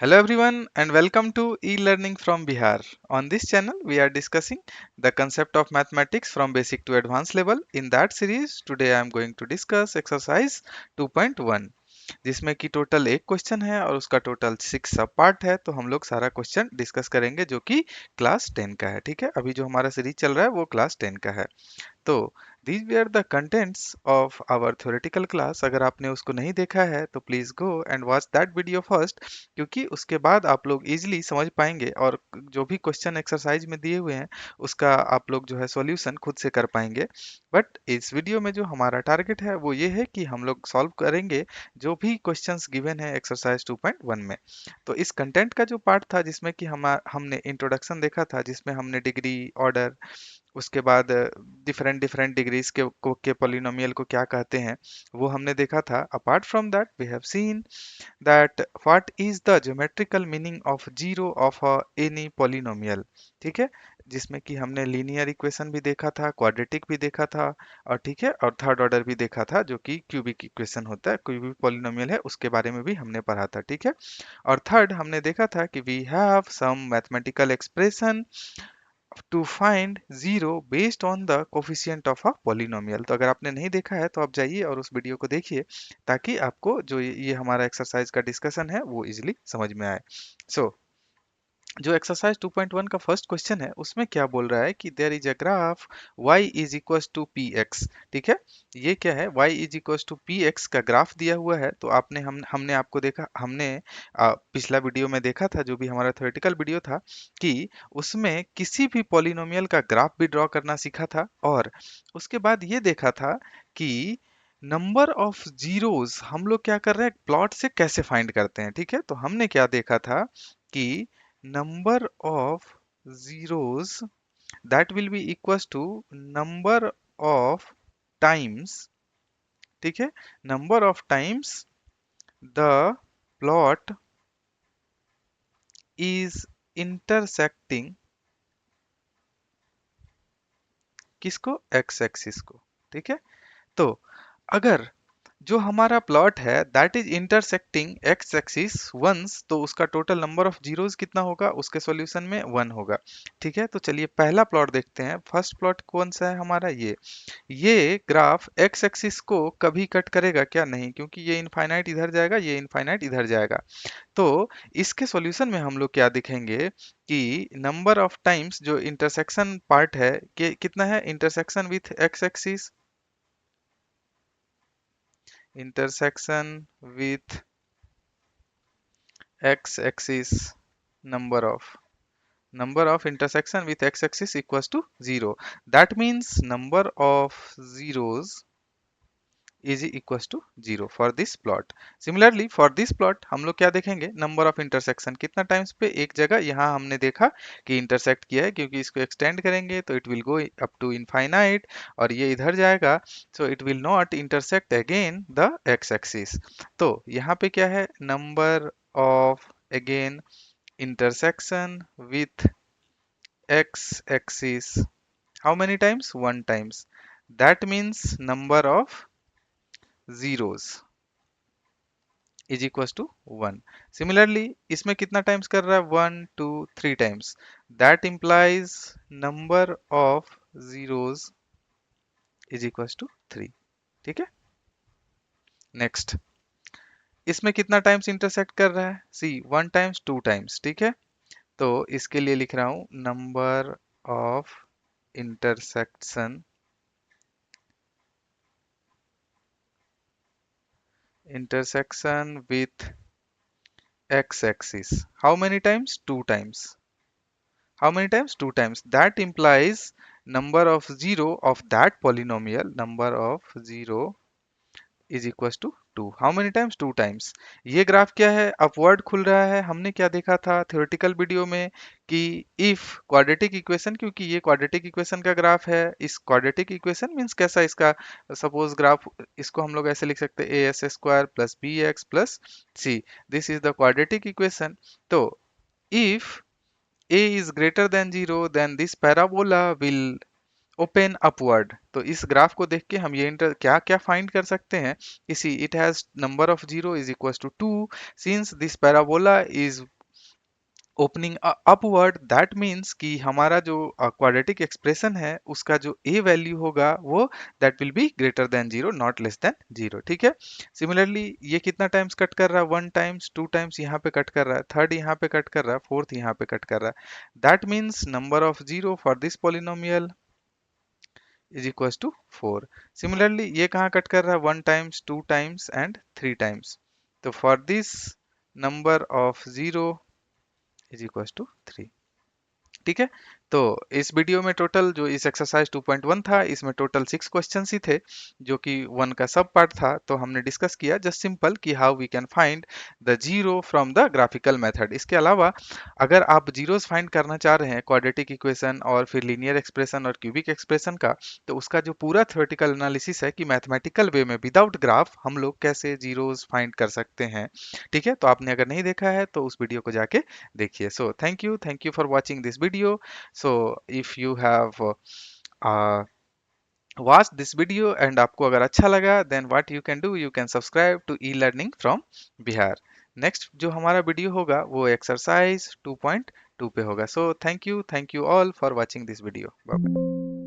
Hello everyone and welcome to e-learning from Bihar. On this channel we are discussing the concept of mathematics from basic to advanced level. In that series today I am going to discuss exercise 2.1 जिसमें कि total एक question है और उसका total 6 सब part है। तो हम लोग सारा क्वेश्चन डिस्कस करेंगे जो कि क्लास 10 का है। ठीक है, अभी जो हमारा सीरीज चल रहा है वो क्लास 10 का है। तो these were the contents of our theoretical class। अगर आपने उसको नहीं देखा है तो please go and watch that video first, क्योंकि उसके बाद आप लोग इजीली समझ पाएंगे और जो भी क्वेश्चन एक्सरसाइज में दिए हुए हैं उसका आप लोग जो है सॉल्यूशन खुद से कर पाएंगे। बट इस वीडियो में जो हमारा टारगेट है वो ये है कि हम लोग सॉल्व करेंगे जो भी क्वेश्चंस गिवन है एक्सरसाइज 2.1 में। तो इस कंटेंट का जो पार्ट था जिसमें कि हमने इंट्रोडक्शन देखा था, जिसमें हमने डिग्री, ऑर्डर, उसके बाद डिफरेंट डिफरेंट डिग्रीज के पॉलिनोमियल को क्या कहते हैं वो हमने देखा था। Apart from that we have seen that what is the geometrical meaning of zero of any polynomial. ठीक है, जिसमें कि हमने लीनियर इक्वेशन भी देखा था, क्वाड्रेटिक भी देखा था, और ठीक है, और थर्ड ऑर्डर भी देखा था जो कि क्यूबिक इक्वेशन होता है, कोई भी पॉलिनोमियल है उसके बारे में भी हमने पढ़ा था। ठीक है, और थर्ड हमने देखा था कि we have some mathematical expression to find zero based on the coefficient of a polynomial. तो अगर आपने नहीं देखा है तो आप जाइए और उस वीडियो को देखिए ताकि आपको जो ये हमारा एक्सरसाइज का डिस्कशन है वो इजीली समझ में आए। सो जो एक्सरसाइज 2.1 का फर्स्ट क्वेश्चन है उसमें क्या बोल रहा है कि there is a graph y is equals to p x. ठीक है, ये क्या है, y is equals to p x का ग्राफ दिया हुआ है। तो आपने हमने आपको देखा, हमने पिछला वीडियो में देखा था जो भी हमारा थ्योरेटिकल वीडियो था कि उसमें किसी भी पॉलिनोमियल का ग्राफ भी ड्रॉ करना सीखा था, और उसके बाद ये देखा था कि नंबर ऑफ जीरोस हम लोग क्या कर रहे हैं, प्लॉट से कैसे फाइंड करते हैं। ठीक है, तो हमने क्या देखा था कि number of zeros that will be equals to number of times, ठीक है, number of times the plot is intersecting किसको, x एक्सिस को। ठीक है, तो अगर जो हमारा प्लॉट है that is intersecting x axis once, तो उसका टोटल नंबर ऑफ जीरोस कितना होगा, उसके सॉल्यूशन में 1 होगा। ठीक है, तो चलिए पहला प्लॉट देखते हैं। फर्स्ट प्लॉट कौन सा है हमारा, ये ग्राफ एक्स एक्सिस को कभी कट करेगा क्या, नहीं, क्योंकि ये इनफाइनाइट इधर जाएगा, ये इनफाइनाइट इधर जाएगा। तो इसके सॉल्यूशन में हम लोग क्या दिखेंगे कि नंबर ऑफ टाइम्स जो इंटरसेक्शन पार्ट है कि कितना है, intersection with x axis, intersection with x axis, number of intersection with x axis equals to 0. That means number of zeros is equals to 0 for this plot. Similarly for this plot हम लोग क्या देखेंगे, number of intersection कितना times पे, एक जगह यहाँ हमने देखा कि इंटरसेक्ट किया है, क्योंकि इसको एक्सटेंड करेंगे तो it will go up to infinite और ये इधर जाएगा, so it will not intersect again the x axis. तो यहाँ पे क्या है, number of again intersection with x axis, how many times, one times, that means number of zeros is equal to 1। Similarly इसमें कितना टाइम्स कर रहा है, 1 2 3 times, that implies number of zeros is equal to 3। ठीक है, next इसमें कितना times intersect कर रहा है, सी 1 टाइम्स 2 टाइम्स। ठीक है, तो इसके लिए लिख रहा हूं number of intersection with x axis, how many times, 2 times, how many times, 2 times, that implies number of zero of that polynomial, number of zero is equals to 2, how many times, 2 times। ये graph क्या है, upward खुल रहा है। हमने क्या देखा था थ्योरेटिकल वीडियो में कि इफ क्वाड्रेटिक इक्वेशन, क्योंकि ये क्वाड्रेटिक इक्वेशन का ग्राफ है, इस क्वाड्रेटिक इक्वेशन मींस कैसा, इसका सपोज ग्राफ, इसको हम लोग ऐसे लिख सकते हैं, a x square plus b x plus c, this is the quadratic equation. तो if a is greater than 0 then this parabola will open upward. तो इस ग्राफ को देख के हम ये क्या क्या फाइंड कर सकते हैं कि see it has number of zero is equal to 2, since this parabola is opening upward, that means कि हमारा जो क्वाड्रेटिक एक्सप्रेशन है उसका जो ए वैल्यू होगा वो that will be greater than zero, not less than zero. ठीक है। सिमिलरली ये कितना टाइम्स कट कर रहा है, वन टाइम्स, टू टाइम्स यहाँ पे कट कर रहा है, थर्ड यहाँ पे कट कर रहा है, फोर्थ यहाँ पे कट कर रहा है, that means number of zero for this polynomial is equal to 4। Similarly ये कहाँ कट कर रहा है, one times, two times and three times. तो for this number of zero is equal to 3। ठीक है। तो इस वीडियो में टोटल जो इस एक्सरसाइज 2.1 था, इसमें टोटल 6 क्वेश्चंस ही थे, जो कि वन का सब पार्ट था। तो हमने डिस्कस किया जस्ट सिंपल कि how we can find the zero from the graphical method. इसके अलावा अगर आप जीरोस फाइंड करना चाह रहे हैं क्वाड्रेटिक इक्वेशन और फिर लीनियर एक्सप्रेशन और क्यूबिक एक्सप्रेशन का, तो उसका जो पूरा थ्योरेटिकल एनालिसिस है कि मैथमेटिकल वे में विदाउट ग्राफ हम लोग कैसे जीरोस फाइंड कर सकते हैं। ठीक है। तो आपने अगर नहीं देखा है तो उस वीडियो को जाके देखिए। सो thank you for watching this video. So if you have uh, watched this video and आपको अगर अच्छा लगा, then what you can do, you can subscribe to e-learning from Bihar. Next जो हमारा वीडियो होगा वो एक्सरसाइज 2.2 पे होगा। So thank you all for watching this video. Bye.